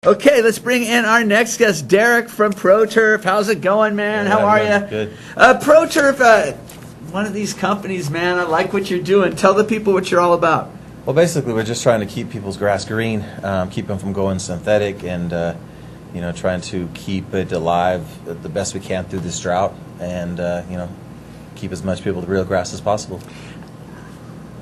Okay, let's bring in our next guest, Derik from ProTurf. How's it going, man? How are you? Good. ProTurf, one of these companies, man. I like what you're doing. Tell the people what you're all about. Well, basically, we're just trying to keep people's grass green, keep them from going synthetic, and trying to keep it alive the best we can through this drought, and keep as much people to real grass as possible.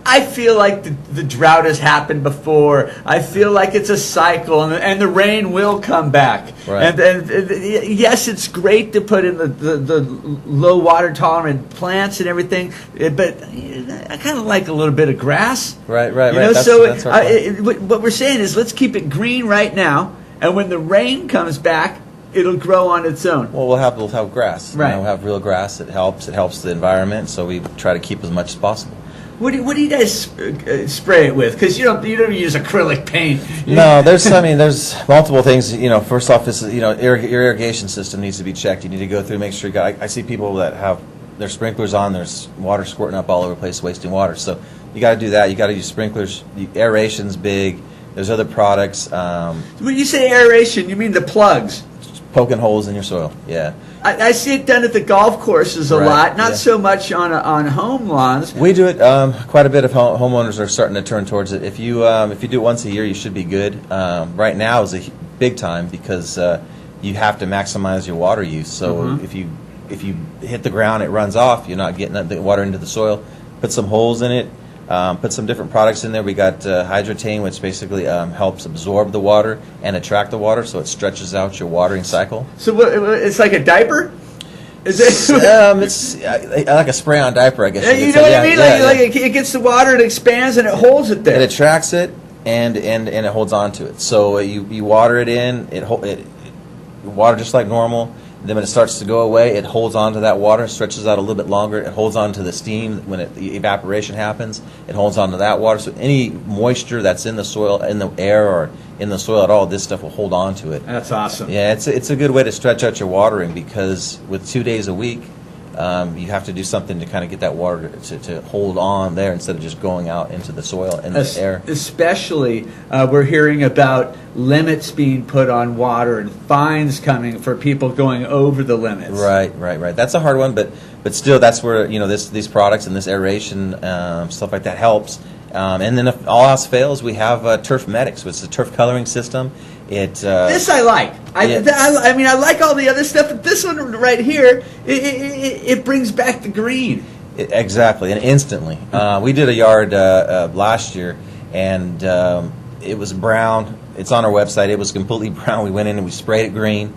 I feel like the drought has happened before. I feel like it's a cycle, and the rain will come back. Right. And yes, it's great to put in the low water tolerant plants and everything, but I kind of like a little bit of grass. Right. That's our point. What we're saying is let's keep it green right now, and when the rain comes back, it'll grow on its own. Well, we'll have grass. Right. We'll have real grass. It helps the environment, so we try to keep as much as possible. What do you guys spray it with? Because you don't use acrylic paint. No, there's multiple things. First off, your irrigation system needs to be checked. You need to go through, make sure you got. I see people that have their sprinklers on. There's water squirting up all over the place, wasting water. So you got to do that. You got to use sprinklers. The aeration's big. There's other products. When you say aeration, you mean the plugs? Poking holes in your soil. Yeah. I see it done at the golf courses a lot, not so much on home lawns. We do it quite a bit. Of homeowners are starting to turn towards it. If you do it once a year, you should be good. Right now is a big time because you have to maximize your water use. So if you hit the ground, it runs off. You're not getting the water into the soil. Put some holes in it. Put some different products in there. We got Hydrotain, which basically helps absorb the water and attract the water, so it stretches out your watering cycle. So it's like a diaper? Is it? It's like a spray-on diaper, I guess. You know what I mean? Like it gets the water, it expands, and it holds it there. It attracts it, and it holds on to it. So you water it in, it water just like normal. Then when it starts to go away, it holds on to that water, stretches out a little bit longer. It holds on to the steam when the evaporation happens. It holds on to that water. So any moisture that's in the soil, in the air, or in the soil at all, this stuff will hold on to it. That's awesome. Yeah, it's a good way to stretch out your watering because with 2 days a week, you have to do something to kind of get that water to hold on there instead of just going out into the soil and the air. Especially, we're hearing about limits being put on water and fines coming for people going over the limits. Right. That's a hard one, but still, that's where these products and this aeration stuff like that helps. And then if all else fails, we have Turf Medics, which is a turf coloring system. This I like. I mean, I like all the other stuff, but this one right here, it brings back the green. Exactly, and instantly. We did a yard last year, and it was brown. It's on our website. It was completely brown. We went in and we sprayed it green.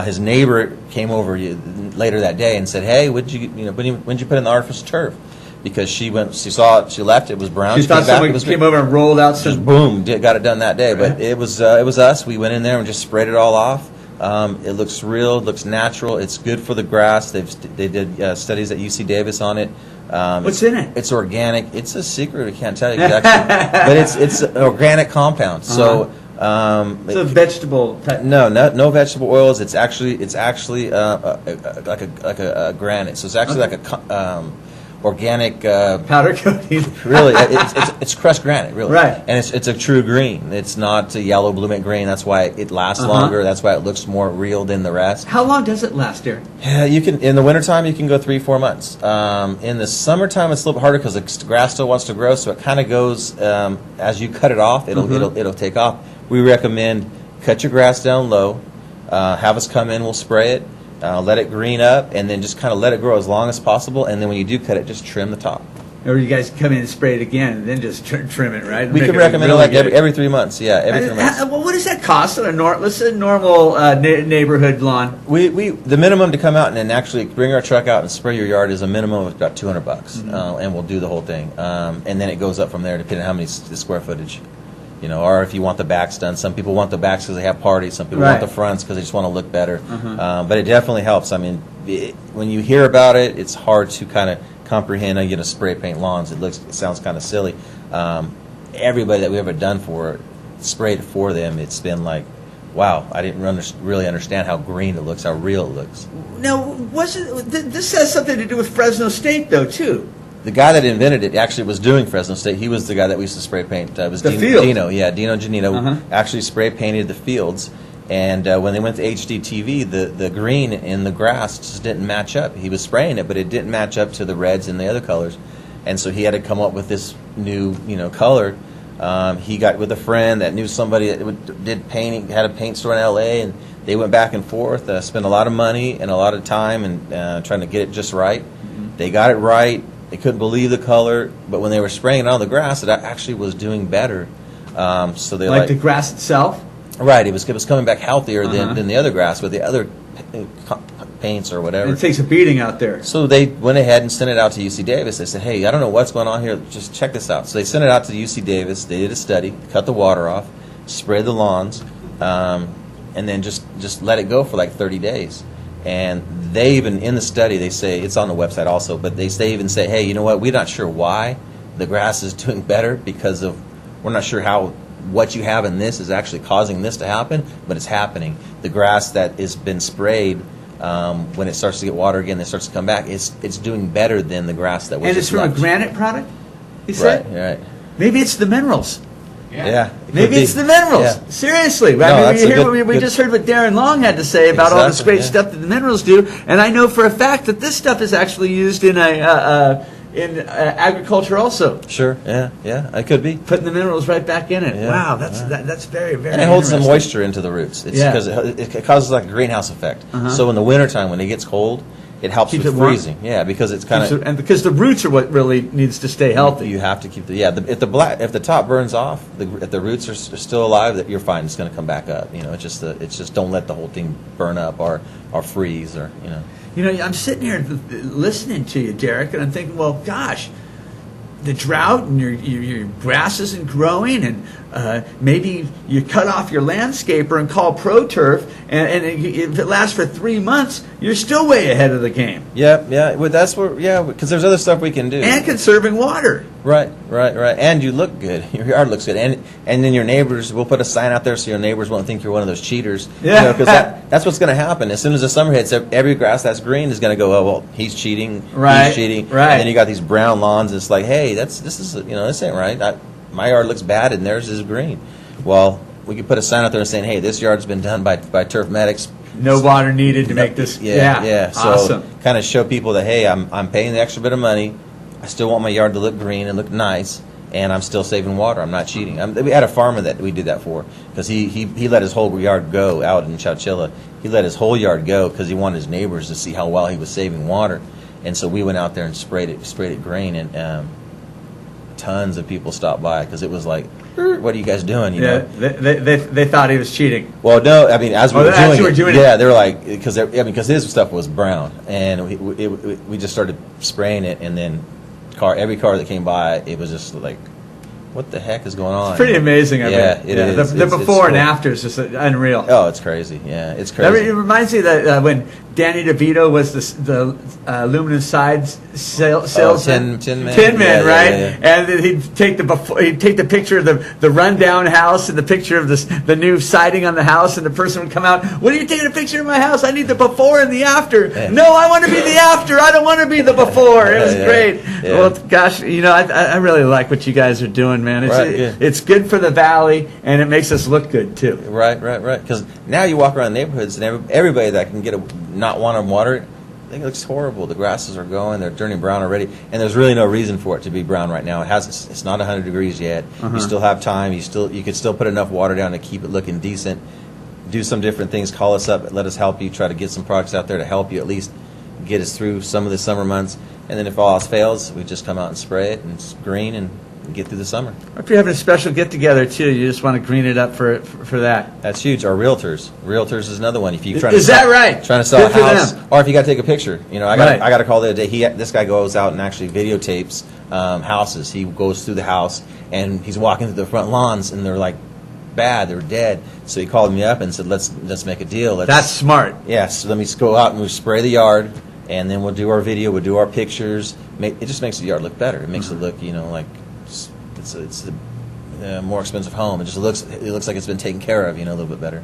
His neighbor came over later that day and said, "Hey, when did you put in the artificial turf?" Because she saw it, she left, it was brown. She thought someone came over and rolled out some... Just boom, got it done that day. But it was us. We went in there and just sprayed it all off. It looks real, it looks natural. It's good for the grass. They did studies at UC Davis on it. What's in it? It's organic. It's a secret. I can't tell you exactly. But it's an organic compound. So... it's a vegetable type. No vegetable oils. It's actually like a granite. So it's actually like a... organic powder coating. Really, it's crushed granite, really. Right. And it's a true green. It's not a yellow blue-mint green. That's why it lasts longer. That's why it looks more real than the rest. How long does it last, Derik? Yeah, you can. In the wintertime, you can go 3-4 months. In the summertime, it's a little bit harder because the grass still wants to grow. So it kind of goes as you cut it off. It'll take off. We recommend cut your grass down low. Have us come in. We'll spray it. Let it green up, and then just kind of let it grow as long as possible. And then when you do cut it, just trim the top. Or you guys come in and spray it again, and then just trim it, right? We can recommend it like every 3 months. Yeah, every 3 months. What does that cost on let's say normal neighborhood lawn? The minimum to come out and actually bring our truck out and spray your yard is a minimum of about $200, and we'll do the whole thing. And then it goes up from there depending on how many the square footage. Or if you want the backs done. Some people want the backs because they have parties. Some people want the fronts because they just want to look better. But it definitely helps. I mean, when you hear about it, it's hard to kind of comprehend. You spray paint lawns. It sounds kind of silly. Everybody that we've ever done sprayed for them. It's been like, wow, I didn't really understand how green it looks, how real it looks. Now, this has something to do with Fresno State, though, too. The guy that invented it actually was doing Fresno State. He was the guy that we used to spray paint. It was the field. Dino Janino actually spray painted the fields, And when they went to HDTV, the green in the grass just didn't match up. He was spraying it, but it didn't match up to the reds and the other colors. And so he had to come up with this new, color. He got with a friend that knew somebody that did painting, had a paint store in L.A., and they went back and forth, spent a lot of money and a lot of time and trying to get it just right. Mm-hmm. They got it right. They couldn't believe the color, but when they were spraying it on the grass, it actually was doing better. So they like the grass itself? Right, it was coming back healthier than the other grass with the other paints or whatever. It takes a beating out there. So they went ahead and sent it out to UC Davis. They said, hey, I don't know what's going on here. Just check this out. So they sent it out to UC Davis. They did a study, cut the water off, sprayed the lawns, and then just let it go for like 30 days. And they even, in the study, they say, it's on the website also, but they even say, hey, you know what, we're not sure why the grass is doing better because we're not sure how what you have in this is actually causing this to happen, but it's happening. The grass that has been sprayed, when it starts to get water again, it starts to come back, it's doing better than the grass that was And it's from a granite product, you said? Right. Maybe it's the minerals. Yeah. Maybe it's the minerals. Yeah. Seriously. No, We just heard what Darren Long had to say about all this great stuff that the minerals do, and I know for a fact that this stuff is actually used in agriculture also. Sure. Yeah. It could be putting the minerals right back in it. Yeah. Wow, that's very, very. And it holds the moisture into the roots. It's because it causes like a greenhouse effect. So in the wintertime when it gets cold, it helps with freezing. Yeah, because it's kind of and because the roots are what really needs to stay healthy. You have to keep if the top burns off, if the roots are still alive, that you're fine. It's going to come back up. It's just don't let the whole thing burn up or freeze or. I'm sitting here listening to you, Derik, and I'm thinking, well, gosh, the drought and your grass isn't growing, and maybe you cut off your landscaper and call ProTurf, and if it lasts for 3 months, you're still way ahead of the game. Yeah. Well, that's because there's other stuff we can do. And conserving water. Right. And you look good. Your yard looks good. And then your neighbors, we'll put a sign out there so your neighbors won't think you're one of those cheaters. Yeah. Because that's what's going to happen. As soon as the summer hits, every grass that's green is going to go, oh, well, he's cheating. Right. He's cheating. Right. And then you got these brown lawns. And it's like, hey, this ain't right. My yard looks bad and theirs is green. Well, we could put a sign out there saying, hey, this yard's been done by Turf Medics. No water needed to make this. Yeah. So awesome. Kind of show people that, hey, I'm paying the extra bit of money. I still want my yard to look green and look nice, and I'm still saving water. I'm not cheating. We had a farmer that we did that for because he let his whole yard go out in Chowchilla. He let his whole yard go because he wanted his neighbors to see how well he was saving water. And so we went out there and sprayed it green, and tons of people stopped by because it was like, what are you guys doing? They thought he was cheating. Well, no, I mean, as we were doing it, yeah, they were like, because his stuff was brown, and we just started spraying it, and then every car that came by, it was just like, what the heck is going on? It's pretty amazing. It is. The before and after is just unreal. Oh, it's crazy. Yeah, it's crazy. It reminds me that when Danny DeVito was the aluminum sides salesman, Tin Man, right? Yeah. And then he'd take the picture of the rundown house and the picture of the new siding on the house, and the person would come out. What are you taking a picture of my house? I need the before and the after. Yeah. No, I want to be the after. I don't want to be the before. It was great. Yeah. Well, gosh, I really like what you guys are doing, man. It's good for the valley, and it makes us look good too. Right. Because now you walk around neighborhoods, and everybody that can not want to water it, I think it looks horrible. The grasses are going; they're turning brown already, and there's really no reason for it to be brown right now. It's not 100 degrees yet. You still have time. You could still put enough water down to keep it looking decent. Do some different things. Call us up. Let us help you. Try to get some products out there to help you at least get us through some of the summer months. And then if all else fails, we just come out and spray it, and it's green and get through the summer. Or if you're having a special get-together, too, you just want to green it up for that. That's huge. Or realtors. Realtors is another one. If you're trying to sell a house, or if you got to take a picture. I got a call the other day. This guy goes out and actually videotapes houses. He goes through the house, and he's walking through the front lawns, and they're like bad. They're dead. So he called me up and said, let's make a deal. That's smart. Yes. Let me go out and we spray the yard, and then we'll do our video. We'll do our pictures. It just makes the yard look better. It makes it look, like it's a more expensive home. It looks like it's been taken care of, a little bit better.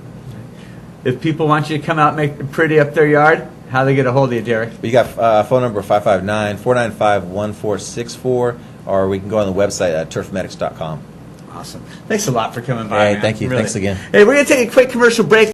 If people want you to come out and make it pretty up their yard, how do they get a hold of you, Derik? We got phone number 559-495-1464, or we can go on the website at turfmedics.com. Awesome. Thanks a lot for coming by. Hey, thank you. Really. Thanks again. Hey, we're going to take a quick commercial break.